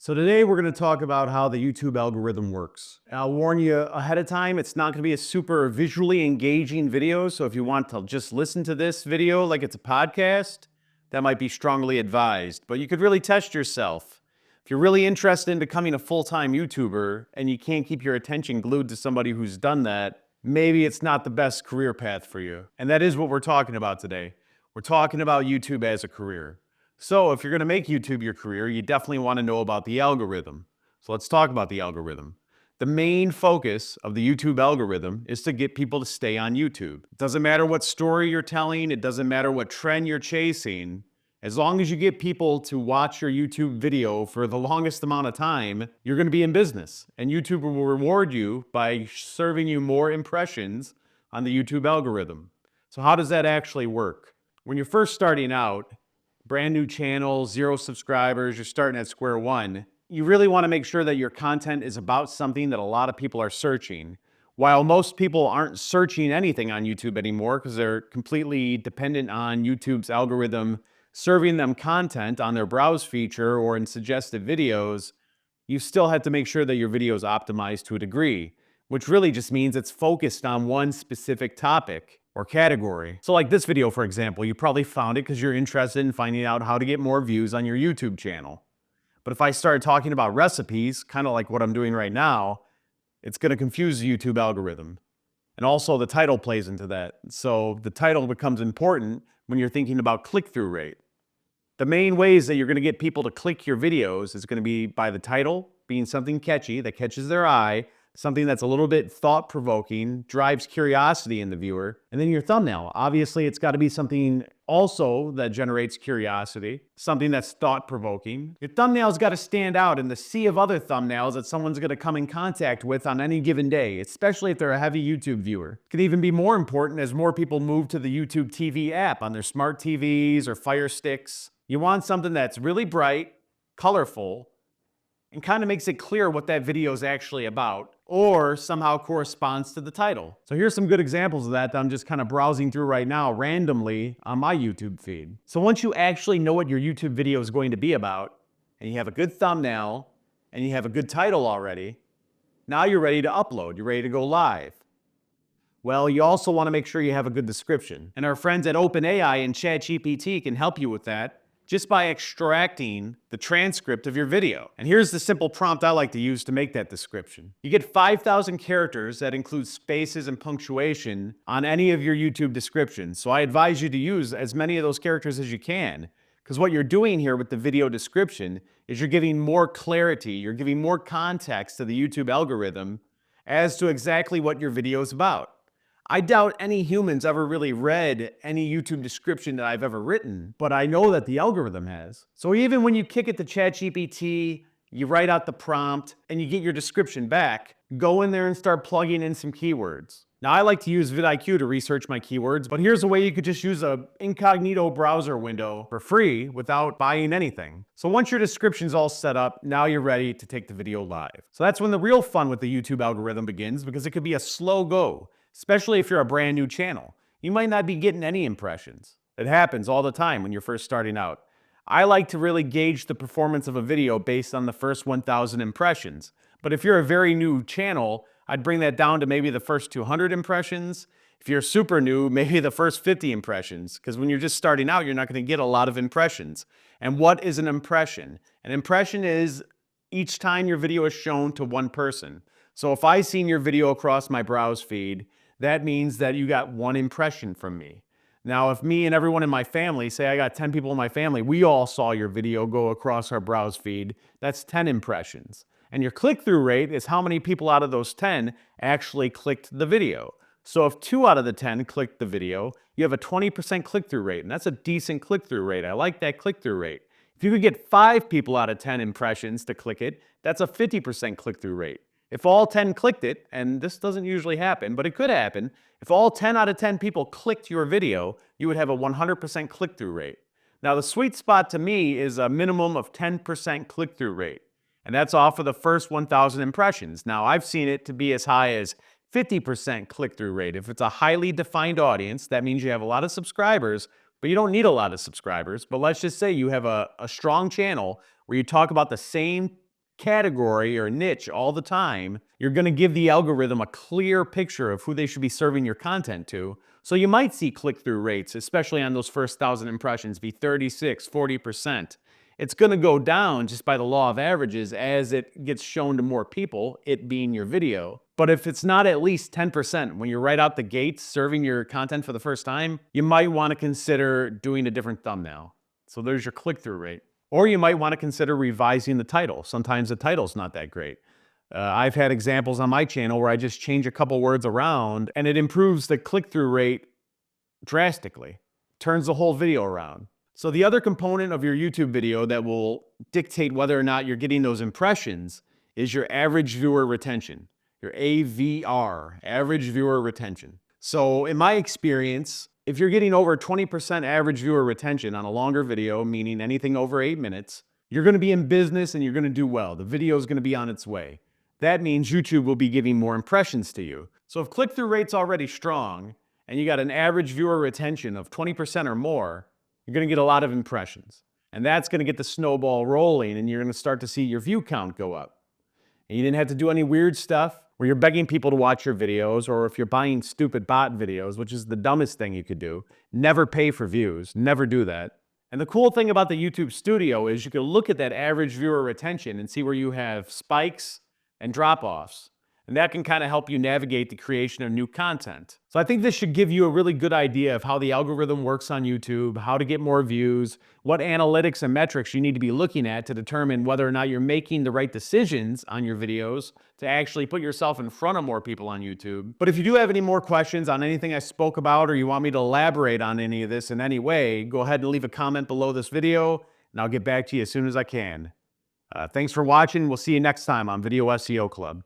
So today we're going to talk about how the YouTube algorithm works. I'll warn you ahead of time, it's not going to be a super visually engaging video. So if you want to just listen to this video like it's a podcast, that might be strongly advised. But you could really test yourself. If you're really interested in becoming a full-time YouTuber and you can't keep your attention glued to somebody who's done that, maybe it's not the best career path for you. And that is what we're talking about today. We're talking about YouTube as a career. So if you're going to make YouTube your career, you definitely want to know about the algorithm. So let's talk about the algorithm. The main focus of the YouTube algorithm is to get people to stay on YouTube. It doesn't matter what story you're telling, it doesn't matter what trend you're chasing. As long as you get people to watch your YouTube video for the longest amount of time, you're going to be in business. And YouTube will reward you by serving you more impressions on the YouTube algorithm. So how does that actually work? When you're first starting out, brand new channel, 0 subscribers, you're starting at square one, you really want to make sure that your content is about something that a lot of people are searching. While most people aren't searching anything on YouTube anymore because they're completely dependent on YouTube's algorithm serving them content on their browse feature or in suggested videos, you still have to make sure that your video is optimized to a degree, which really just means it's focused on one specific topic or category. So like this video, for example, you probably found it because you're interested in finding out how to get more views on your YouTube channel. But if I started talking about recipes, kind of like what I'm doing right now, it's going to confuse the YouTube algorithm. And also the title plays into that. So the title becomes important when you're thinking about click-through rate. The main ways that you're going to get people to click your videos is going to be by the title being something catchy that catches their eye, something that's a little bit thought-provoking, drives curiosity in the viewer, and then your thumbnail. Obviously, it's got to be something also that generates curiosity, something that's thought-provoking. Your thumbnail's got to stand out in the sea of other thumbnails that someone's going to come in contact with on any given day, especially if they're a heavy YouTube viewer. It could even be more important as more people move to the YouTube TV app on their smart TVs or Fire Sticks. You want something that's really bright, colorful, and kind of makes it clear what that video is actually about, or somehow corresponds to the title. So here's some good examples of that I'm just kind of browsing through right now randomly on my YouTube feed. So once you actually know what your YouTube video is going to be about, and you have a good thumbnail, and you have a good title already, now you're ready to upload, you're ready to go live. Well, you also want to make sure you have a good description. And our friends at OpenAI and ChatGPT can help you with that just by extracting the transcript of your video. And here's the simple prompt I like to use to make that description. You get 5,000 characters that include spaces and punctuation on any of your YouTube descriptions. So I advise you to use as many of those characters as you can, because what you're doing here with the video description is you're giving more clarity, you're giving more context to the YouTube algorithm as to exactly what your video is about. I doubt any humans ever really read any YouTube description that I've ever written, but I know that the algorithm has. So even when you kick it to ChatGPT, you write out the prompt, and you get your description back, go in there and start plugging in some keywords. Now, I like to use vidIQ to research my keywords, but here's a way you could just use an incognito browser window for free without buying anything. So once your description's all set up, now you're ready to take the video live. So that's when the real fun with the YouTube algorithm begins, because it could be a slow go, especially if you're a brand new channel. You might not be getting any impressions. It happens all the time when you're first starting out. I like to really gauge the performance of a video based on the first 1,000 impressions. But if you're a very new channel, I'd bring that down to maybe the first 200 impressions. If you're super new, maybe the first 50 impressions. Because when you're just starting out, you're not going to get a lot of impressions. And what is an impression? An impression is each time your video is shown to one person. So if I seen your video across my browse feed, that means that you got one impression from me. Now, if me and everyone in my family, say I got 10 people in my family, we all saw your video go across our browse feed, that's 10 impressions. And your click-through rate is how many people out of those 10 actually clicked the video. So if 2 out of the 10 clicked the video, you have a 20% click-through rate, and that's a decent click-through rate. I like that click-through rate. If you could get 5 people out of 10 impressions to click it, that's a 50% click-through rate. If all 10 clicked it, and this doesn't usually happen, but it could happen, if all 10 out of 10 people clicked your video, you would have a 100% click-through rate. Now, the sweet spot to me is a minimum of 10% click-through rate, and that's off of the first 1,000 impressions. Now, I've seen it to be as high as 50% click-through rate. If it's a highly defined audience, that means you have a lot of subscribers, but you don't need a lot of subscribers. But let's just say you have a strong channel where you talk about the same category or niche all the time, you're going to give the algorithm a clear picture of who they should be serving your content to. So you might see click-through rates, especially on those first 1,000 impressions, be 36, 40%. It's going to go down just by the law of averages as it gets shown to more people, it being your video. But if it's not at least 10% when you're right out the gates serving your content for the first time, you might want to consider doing a different thumbnail. So there's your click-through rate. Or you might want to consider revising the title. Sometimes the title's not that great. I've had examples on my channel where I just change a couple words around and it improves the click-through rate drastically, turns the whole video around. So the other component of your YouTube video that will dictate whether or not you're getting those impressions is your average viewer retention, your AVR, average viewer retention. So in my experience, if you're getting over 20% average viewer retention on a longer video, meaning anything over 8 minutes, you're going to be in business and you're going to do well. The video is going to be on its way. That means YouTube will be giving more impressions to you. So if click-through rate's already strong and you got an average viewer retention of 20% or more, you're going to get a lot of impressions. And that's going to get the snowball rolling and you're going to start to see your view count go up. And you didn't have to do any weird stuff where you're begging people to watch your videos, or if you're buying stupid bot videos, which is the dumbest thing you could do, never pay for views, never do that. And the cool thing about the YouTube Studio is you can look at that average viewer retention and see where you have spikes and drop-offs. And that can kind of help you navigate the creation of new content. So I think this should give you a really good idea of how the algorithm works on YouTube, how to get more views, what analytics and metrics you need to be looking at to determine whether or not you're making the right decisions on your videos to actually put yourself in front of more people on YouTube. But if you do have any more questions on anything I spoke about, or you want me to elaborate on any of this in any way, go ahead and leave a comment below this video, and I'll get back to you as soon as I can. Thanks for watching. We'll see you next time on Video SEO Club.